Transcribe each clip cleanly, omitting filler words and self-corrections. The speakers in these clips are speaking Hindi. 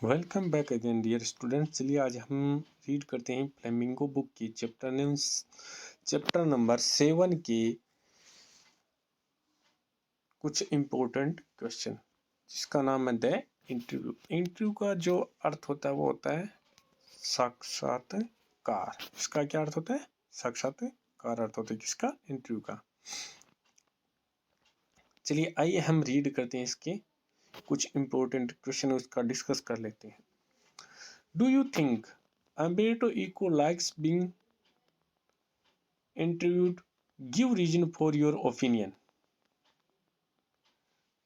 Welcome back again dear students. चलिए आज हम रीड करते हैं फ्लेमिंगो बुक की चैप्टर नंबर 7 के कुछ इम्पोर्टेंट क्वेश्चन, जिसका नाम है द इंटरव्यू। इंटरव्यू का जो अर्थ होता है वो होता है साक्षात्कार। इसका क्या अर्थ होता है? साक्षात्कार अर्थ होता है किसका? इंटरव्यू का। चलिए आइए हम रीड करते हैं इसके कुछ इम्पोर्टेंट क्वेश्चन, उसका डिस्कस कर लेते हैं। Do you think Umberto Eco likes being interviewed? Give reason for your opinion.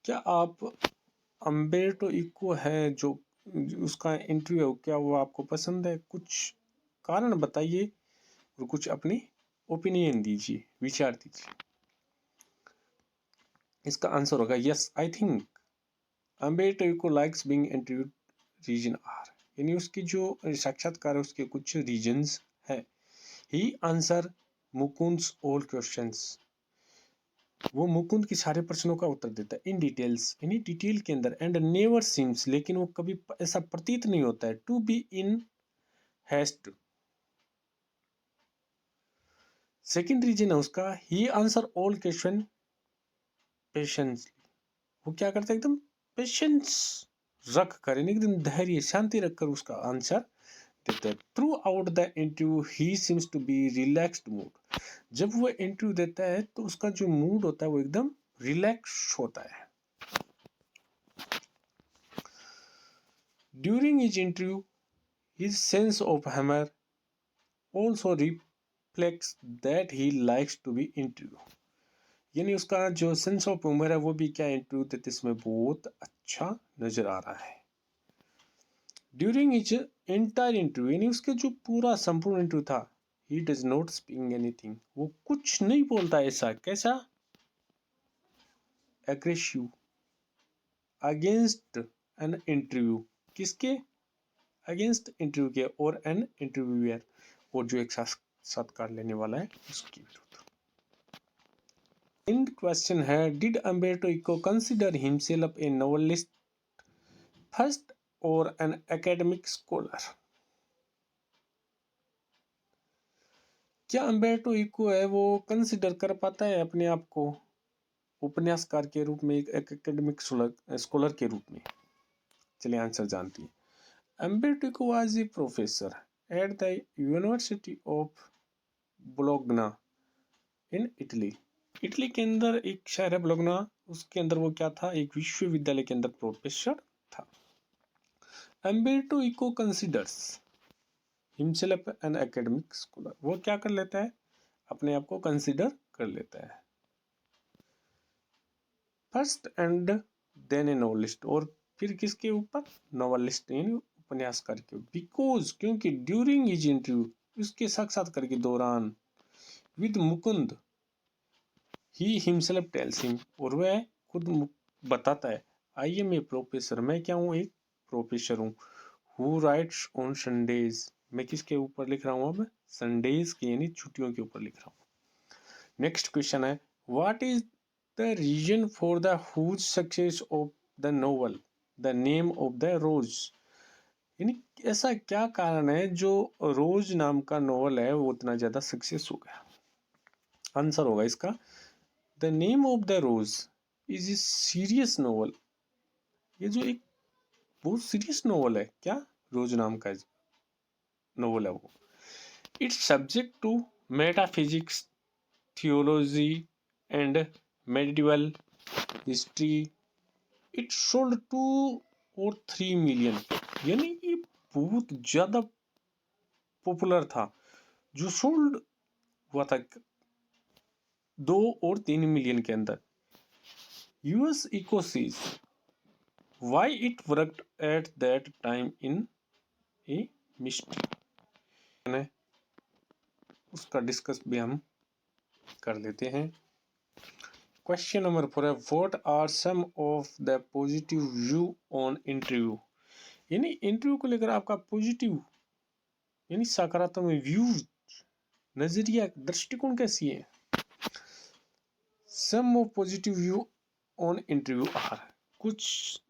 क्या आप अम्बेर्टो इको है जो उसका इंटरव्यू, क्या वो आपको पसंद है? कुछ कारण बताइए और कुछ अपनी ओपिनियन दीजिए, विचार दीजिए। इसका आंसर होगा yes, I think Umberto Eco likes being interviewed. Reason are, यानी उसकी जो साक्षात्कार है उसके कुछ रीजन्स है। He answer Mukund's all questions, वो मुकुंद के सारे प्रश्नों का उत्तर देता है इन डिटेल्स, यानी डिटेल के अंदर। एंड नेवर सीम्स, लेकिन वो कभी ऐसा प्रतीत नहीं होता है, to be in haste. Second reason है उसका, he answer all question patiently. वो क्या करता है? एकदम पेशेंस रख कर, यानी एकदम धैर्य शांति रखकर उसका आंसर देता है। Throughout the interview he seems to be relaxed mood. जब वो इंटरव्यू देता है तो उसका जो मूड होता है वो एकदम रिलैक्स होता है। During his interview his sense of humor also reflects that he likes to be interviewed, यानी उसका जो सेंस ऑफ ह्यूमर है वो भी क्या इंटरव्यू देते इसमें बहुत अच्छा नजर आ रहा है। ड्यूरिंग हिज एंटायर इंटरव्यू, यानी उसके जो पूरा संपूर्ण इंटरव्यू था, he does not speak anything, वो कुछ नहीं बोलता। ऐसा कैसा? एग्रेसिव अगेंस्ट एन इंटरव्यू, किसके अगेंस्ट? इंटरव्यू के और एन इंटरव्यूअर, और जो एक साक्षात्कार लेने वाला है उसके विरुद्ध। एंड क्वेश्चन है, did Umberto Eco consider himself a novelist first or an academic scholar? क्या अम्बेर्टो इको है वो कंसिडर कर पाता है अपने आप को उपन्यासकार के रूप में, एक एकेडमिक स्कॉलर के रूप में? चलिए आंसर जानती है। Umberto Eco was a professor at the University of Bologna in Italy. Italy के अंदर एक शहर है बोलोग्ना, उसके अंदर वो क्या था? एक विश्वविद्यालय के अंदर प्रोफेसर था। Umberto Eco considers himself an academic scholar, वो क्या कर लेता है? अपने आप को कंसिडर कर लेता है first and then a novelist, और फिर किसके ऊपर? नॉवेलिस्ट यानी उपन्यासकार के। बिकॉज, क्योंकि ड्यूरिंग हिज इंटरव्यू, उसके साक्षात्कार के दौरान, with Mukund, he himself tells him, और वह खुद बताता है, आई एम ए प्रोफेसर, मैं क्या हूँ? एक प्रोफेसर हूँ। हु राइट्स ऑन संडेज, मैं किसके ऊपर लिख रहा हूँ? अब संडेज के, यानी छुट्टियों के ऊपर लिख रहा हूँ। नेक्स्ट क्वेश्चन है, what is the reason for the huge success of the novel the name of the rose, यानी ऐसा क्या कारण है जो रोज नाम का नोवेल है वो उतना ज्यादा सक्सेस हो गया? आंसर होगा इसका, the name of the Rose is a serious novel. ये जो एक बहुत सीरियस नोवेल है, क्या? रोज नाम का नोवेल है वो। It's subject to metaphysics, theology and medieval history. It sold 2 और 3 मिलियन, यानी ये बहुत ज्यादा पॉपुलर था। जो सोल्ड हुआ था 2 और 3 मिलियन के अंदर। As Eco says why it worked at that time in a mystery, उसका डिस्कस भी हम कर लेते हैं। क्वेश्चन नंबर 4 है, what are some of the positive view on interview, यानी इंटरव्यू को लेकर आपका पॉजिटिव यानी सकारात्मक व्यू, नजरिया, दृष्टिकोण कैसी है? Some of positive view on interview are, कुछ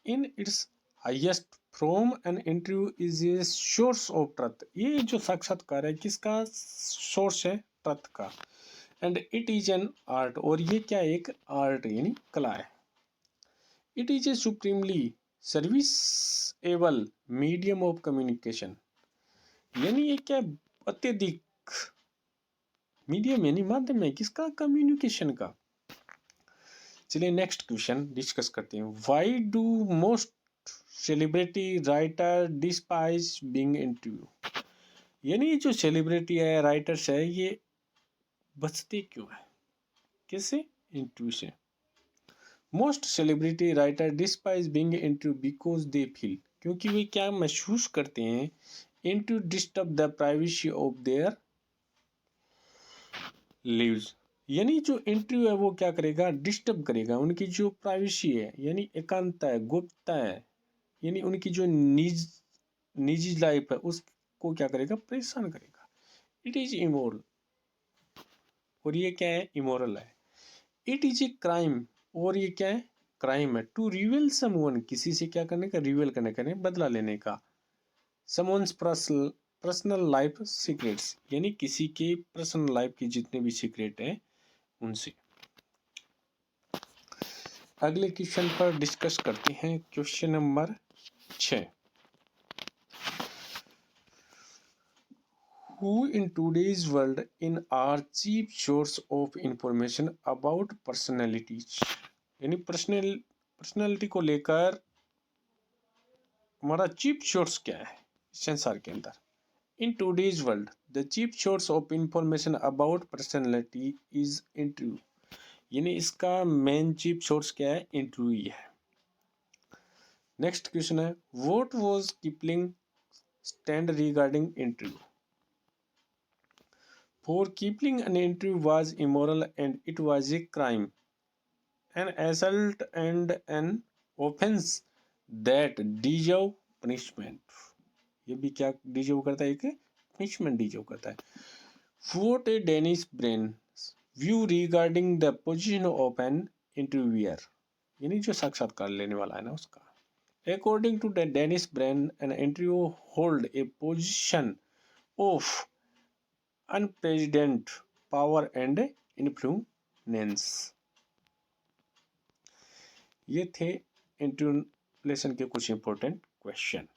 in its highest from an interview is a source of truth. ये जो साक्षात्कार है किसका सोर्स है? ट्रथ का। And it is an art, और ये क्या एक आर्ट यानी कला है। It is a supremely serviceable medium of communication, यानी ये क्या अत्यधिक मीडियम यानी माध्यम है किसका? कम्युनिकेशन का। चलिए नेक्स्ट क्वेश्चन डिस्कस करते हैं। Why do most celebrity writer despise being interview, यानी जो सेलिब्रिटी है राइटर्स है ये बचते क्यों है? कैसे? इंटरव्यू से। Most celebrity writer despise being interview because they feel, क्योंकि वे क्या महसूस करते हैं? Interview disturb the privacy of their lives, यानी जो इंटरव्यू है वो क्या करेगा? डिस्टर्ब करेगा उनकी जो प्राइवेसी है, यानी एकांतता है, गुप्तता है, यानी उनकी जो निजी लाइफ है उसको क्या करेगा? परेशान करेगा। इट इज इमोरल, और ये क्या है? इमोरल है। इट इज ए क्राइम, और ये क्या है? क्राइम है। टू रिवील समवन, किसी से क्या करने का? रिवील करने का, बदला लेने का। समवन्स पर्सनल लाइफ सीक्रेट्स, यानी किसी के पर्सनल लाइफ की जितने भी सीक्रेट हैं उनसे। अगले क्वेश्चन पर डिस्कस करते हैं। Question number 6। Who in today's world in are cheap source of information about personalities, यानी पर्सनैलिटी को लेकर हमारा चीप सोर्स क्या है संसार के अंदर? In today's world the cheap source of information about personality is interview, यानी इसका मेन चीप सोर्स क्या है? इंटरव्यू ही है। नेक्स्ट क्वेश्चन है what was Kipling stand regarding interview? For Kipling, an interview was immoral and it was a crime, an assault and an offense that deserve punishment. ये भी क्या डिजर्व करता है? एक पनिशमेंट डिजर्व करता है। What a Danish brain's view regarding the position of an interviewer, यानी जो साक्षात्कार लेने वाला है ना उसका। According to the Danish brain, an interview hold a position of unprecedented power and influence। ये थे इंटरव्यू के कुछ इंपॉर्टेंट क्वेश्चन।